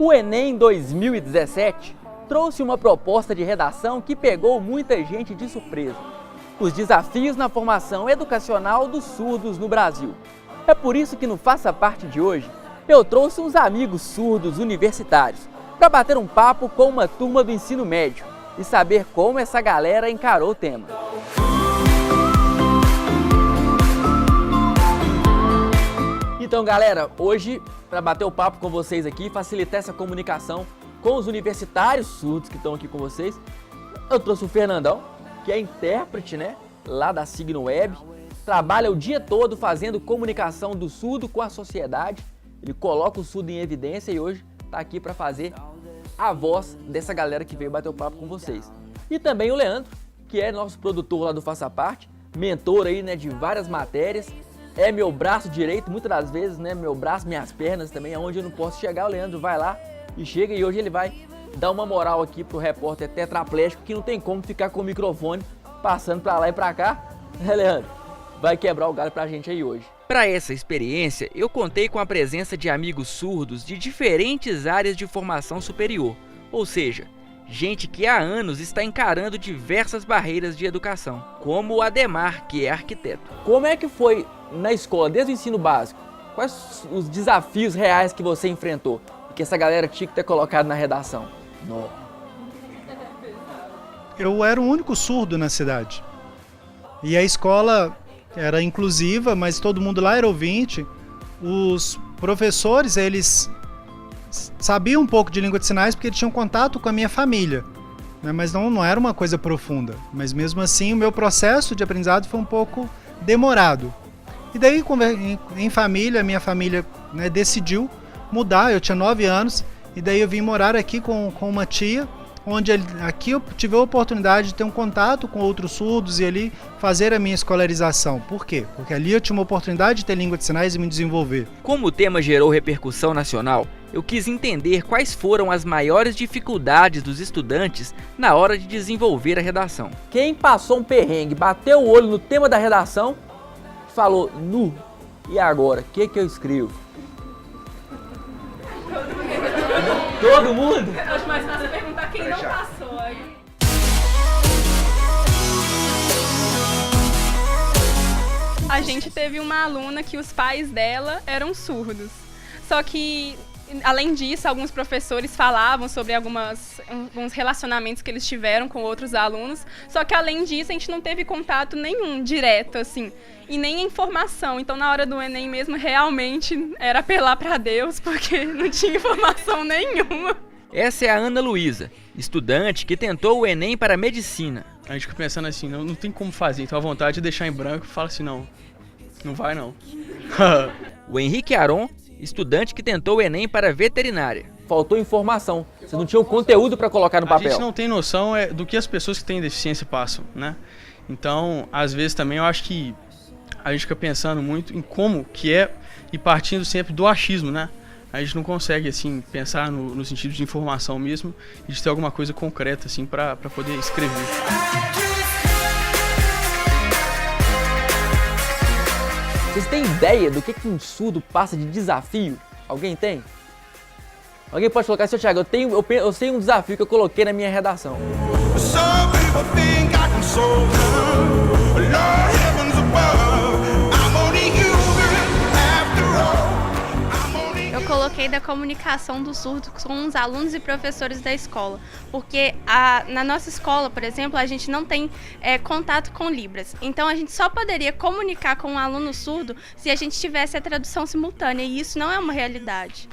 O Enem 2017 trouxe uma proposta de redação que pegou muita gente de surpresa. Os desafios na formação educacional dos surdos no Brasil. É por isso que no Faça Parte de hoje, eu trouxe uns amigos surdos universitários para bater um papo com uma turma do ensino médio e saber como essa galera encarou o tema. Então, galera, hoje, para bater o papo com vocês aqui, facilitar essa comunicação com os universitários surdos que estão aqui com vocês, eu trouxe o Fernandão, que é intérprete, né, lá da Signo Web, trabalha o dia todo fazendo comunicação do surdo com a sociedade, ele coloca o surdo em evidência e hoje está aqui para fazer a voz dessa galera que veio bater o papo com vocês. E também o Leandro, que é nosso produtor lá do Faça Parte, mentor aí, né, de várias matérias, é meu braço direito, muitas das vezes, né, meu braço, minhas pernas também, aonde eu não posso chegar, o Leandro vai lá e chega, e hoje ele vai dar uma moral aqui pro repórter tetraplégico que não tem como ficar com o microfone passando pra lá e pra cá, né, Leandro? Vai quebrar o galho pra gente aí hoje. Para essa experiência, eu contei com a presença de amigos surdos de diferentes áreas de formação superior, ou seja, gente que há anos está encarando diversas barreiras de educação, como o Ademar, que é arquiteto. Como é que foi na escola, desde o ensino básico? Quais os desafios reais que você enfrentou e que essa galera tinha que ter colocado na redação? Não. Eu era o único surdo na cidade. E a escola era inclusiva, mas todo mundo lá era ouvinte. Os professores, eles sabiam um pouco de língua de sinais porque eles tinham contato com a minha família, né? Mas não era uma coisa profunda. Mas mesmo assim, o meu processo de aprendizado foi um pouco demorado. E daí, em família, minha família, né, decidiu mudar. Eu tinha 9 anos e daí eu vim morar aqui com uma tia, onde aqui eu tive a oportunidade de ter um contato com outros surdos e ali fazer a minha escolarização. Por quê? Porque ali eu tinha uma oportunidade de ter língua de sinais e me desenvolver. Como o tema gerou repercussão nacional, eu quis entender quais foram as maiores dificuldades dos estudantes na hora de desenvolver a redação. Quem passou um perrengue, bateu o olho no tema da redação, falou, nu, e agora? O que eu escrevo? Todo mundo? Eu acho mais fácil perguntar quem não passou aí. A gente teve uma aluna que os pais dela eram surdos. Só que, além disso, alguns professores falavam sobre alguns relacionamentos que eles tiveram com outros alunos. Só que, além disso, a gente não teve contato nenhum direto, assim, e nem informação. Então, na hora do Enem mesmo, realmente era apelar para Deus, porque não tinha informação nenhuma. Essa é a Ana Luísa, estudante que tentou o Enem para medicina. A gente fica pensando assim, não tem como fazer, então a vontade de deixar em branco e fala assim, não vai não. O Henrique Aron, estudante que tentou o Enem para veterinária. Faltou informação, vocês não tinham conteúdo para colocar no papel. A gente não tem noção do que as pessoas que têm deficiência passam, né? Então, às vezes também eu acho que a gente fica pensando muito em como que é e partindo sempre do achismo, né? A gente não consegue, assim, pensar no sentido de informação mesmo e de ter alguma coisa concreta, assim, para poder escrever. Vocês têm ideia do que um surdo passa de desafio? Alguém tem? Alguém pode colocar assim, Thiago, eu sei um desafio que eu coloquei na minha redação. Eu coloquei da comunicação do surdo com os alunos e professores da escola, porque na nossa escola, por exemplo, a gente não tem contato com Libras, então a gente só poderia comunicar com um aluno surdo se a gente tivesse a tradução simultânea, e isso não é uma realidade.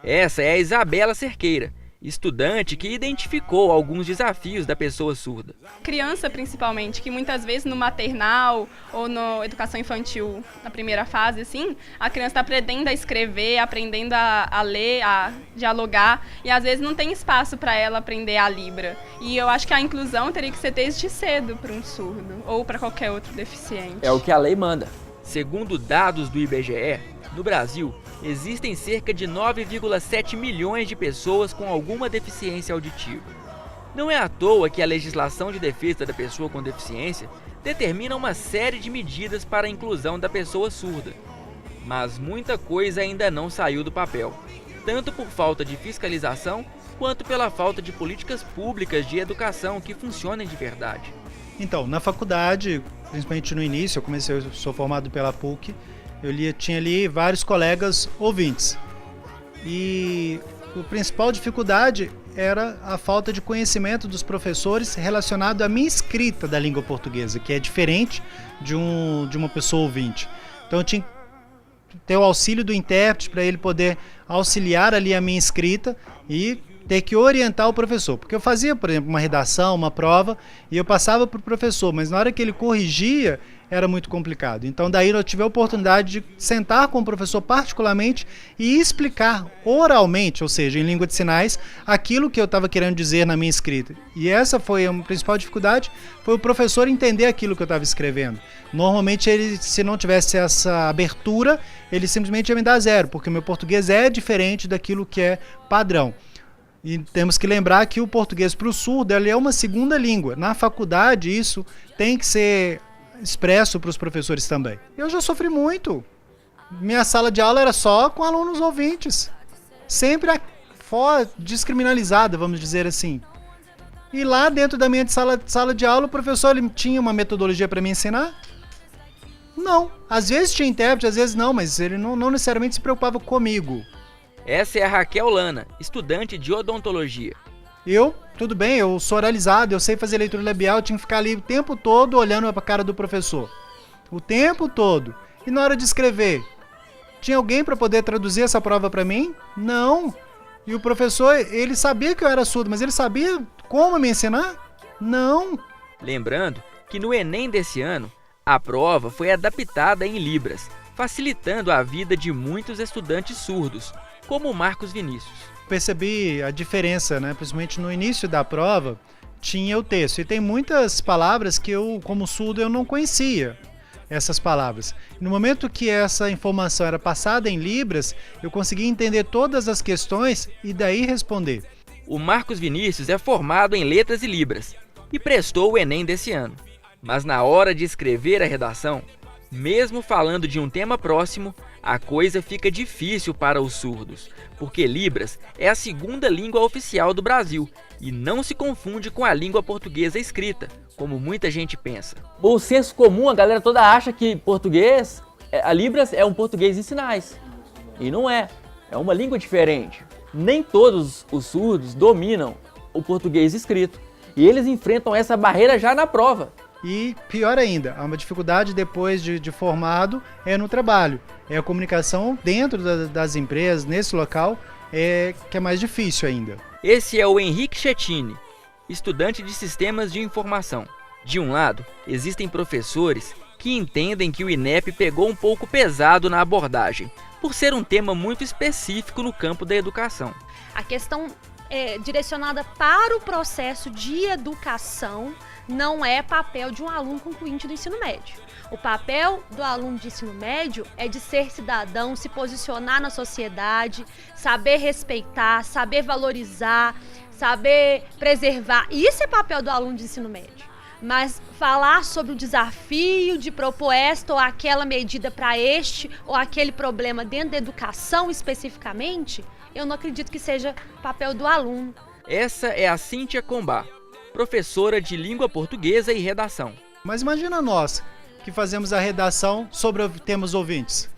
Essa é a Isabela Cerqueira, estudante que identificou alguns desafios da pessoa surda. Criança, principalmente, que muitas vezes no maternal ou na educação infantil, na primeira fase, assim, a criança está aprendendo a escrever, aprendendo a ler, a dialogar, e às vezes não tem espaço para ela aprender a Libra. E eu acho que a inclusão teria que ser desde cedo para um surdo ou para qualquer outro deficiente. É o que a lei manda. Segundo dados do IBGE, no Brasil, existem cerca de 9,7 milhões de pessoas com alguma deficiência auditiva. Não é à toa que a legislação de defesa da pessoa com deficiência determina uma série de medidas para a inclusão da pessoa surda. Mas muita coisa ainda não saiu do papel. tanto por falta de fiscalização, quanto pela falta de políticas públicas de educação que funcionem de verdade. Então, na faculdade, principalmente no início, eu sou formado pela PUC, tinha ali vários colegas ouvintes. E a principal dificuldade era a falta de conhecimento dos professores relacionado à minha escrita da língua portuguesa, que é diferente de uma pessoa ouvinte. Então eu tinha que ter o auxílio do intérprete para ele poder auxiliar ali a minha escrita e ter que orientar o professor. Porque eu fazia, por exemplo, uma redação, uma prova, e eu passava para o professor, mas na hora que ele corrigia, era muito complicado. Então daí eu tive a oportunidade de sentar com o professor particularmente e explicar oralmente, ou seja, em língua de sinais, aquilo que eu estava querendo dizer na minha escrita. E essa foi a principal dificuldade, foi o professor entender aquilo que eu estava escrevendo. Normalmente ele, se não tivesse essa abertura, ele simplesmente ia me dar 0, porque o meu português é diferente daquilo que é padrão. E temos que lembrar que o português para o surdo ele é uma segunda língua. Na faculdade isso tem que ser expresso para os professores também. Eu já sofri muito. Minha sala de aula era só com alunos ouvintes. Sempre descriminalizada, vamos dizer assim. E lá dentro da minha sala de aula, o professor ele tinha uma metodologia para me ensinar? Não. Às vezes tinha intérprete, às vezes não, mas ele não necessariamente se preocupava comigo. Essa é a Raquel Lana, estudante de odontologia. Tudo bem, eu sou oralizado, eu sei fazer leitura labial, eu tinha que ficar ali o tempo todo olhando para a cara do professor. O tempo todo. E na hora de escrever, tinha alguém para poder traduzir essa prova para mim? Não. E o professor, ele sabia que eu era surdo, mas ele sabia como me ensinar? Não. Lembrando que no Enem desse ano, a prova foi adaptada em Libras, facilitando a vida de muitos estudantes surdos, como o Marcos Vinícius. Percebi a diferença, né? Principalmente no início da prova, tinha o texto. E tem muitas palavras que eu, como surdo, eu não conhecia essas palavras. No momento que essa informação era passada em Libras, eu conseguia entender todas as questões e daí responder. O Marcos Vinícius é formado em Letras e Libras e prestou o Enem desse ano. Mas na hora de escrever a redação, mesmo falando de um tema próximo, a coisa fica difícil para os surdos, porque Libras é a segunda língua oficial do Brasil e não se confunde com a língua portuguesa escrita, como muita gente pensa. O senso comum, a galera toda acha que a Libras é um português em sinais, e não é uma língua diferente. Nem todos os surdos dominam o português escrito, e eles enfrentam essa barreira já na prova. E pior ainda, há uma dificuldade depois de formado é no trabalho. É a comunicação dentro das empresas, nesse local, que é mais difícil ainda. Esse é o Henrique Chettini, estudante de Sistemas de Informação. De um lado, existem professores que entendem que o INEP pegou um pouco pesado na abordagem, por ser um tema muito específico no campo da educação. A questão direcionada para o processo de educação não é papel de um aluno concluinte do ensino médio. O papel do aluno de ensino médio é de ser cidadão, se posicionar na sociedade, saber respeitar, saber valorizar, saber preservar. Isso é papel do aluno de ensino médio. Mas falar sobre o desafio de propor esta ou aquela medida para este ou aquele problema dentro da educação especificamente, eu não acredito que seja papel do aluno. Essa é a Cíntia Combá, professora de língua portuguesa e redação. Mas imagina nós, que fazemos a redação sobre temas ouvintes.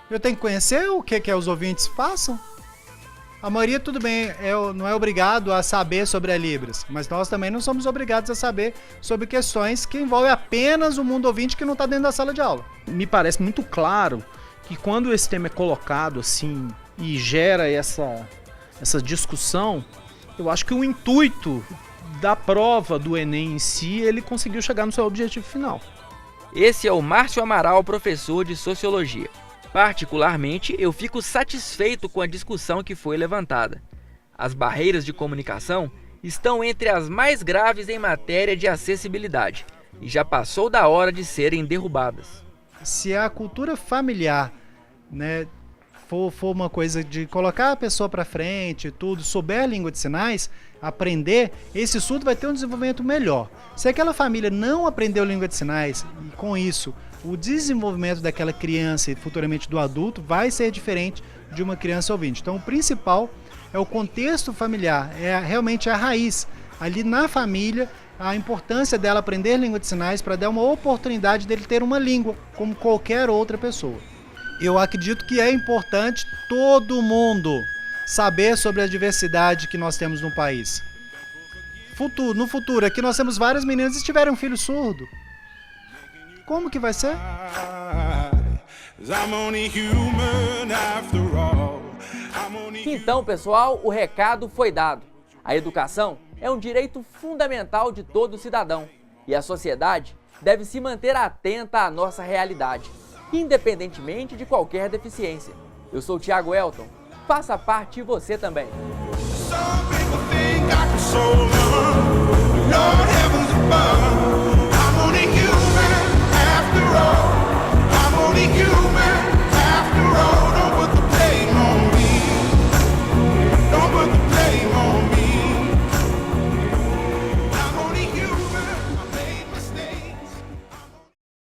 Eu tenho que conhecer o que os ouvintes façam? A maioria, tudo bem, não é obrigado a saber sobre a Libras, mas nós também não somos obrigados a saber sobre questões que envolvem apenas o mundo ouvinte que não está dentro da sala de aula. Me parece muito claro que quando esse tema é colocado assim e gera essa discussão, eu acho que o intuito da prova do Enem em si, ele conseguiu chegar no seu objetivo final. Esse é o Márcio Amaral, professor de Sociologia. Particularmente, eu fico satisfeito com a discussão que foi levantada. As barreiras de comunicação estão entre as mais graves em matéria de acessibilidade e já passou da hora de serem derrubadas. Se a cultura familiar, né, for uma coisa de colocar a pessoa para frente, tudo, souber a língua de sinais, aprender, esse surdo vai ter um desenvolvimento melhor. Se aquela família não aprendeu língua de sinais, e com isso o desenvolvimento daquela criança e futuramente do adulto vai ser diferente de uma criança ouvinte. Então o principal é o contexto familiar, realmente a raiz. Ali na família, a importância dela aprender língua de sinais para dar uma oportunidade dele ter uma língua, como qualquer outra pessoa. Eu acredito que é importante todo mundo saber sobre a diversidade que nós temos no país. No futuro, aqui nós temos várias meninas que tiverem um filho surdo. Como que vai ser? Então, pessoal, o recado foi dado. A educação é um direito fundamental de todo cidadão e a sociedade deve se manter atenta à nossa realidade, independentemente de qualquer deficiência. Eu sou o Thiago Elton, faça parte você também. Some people think I can solve them. Lord heavens above.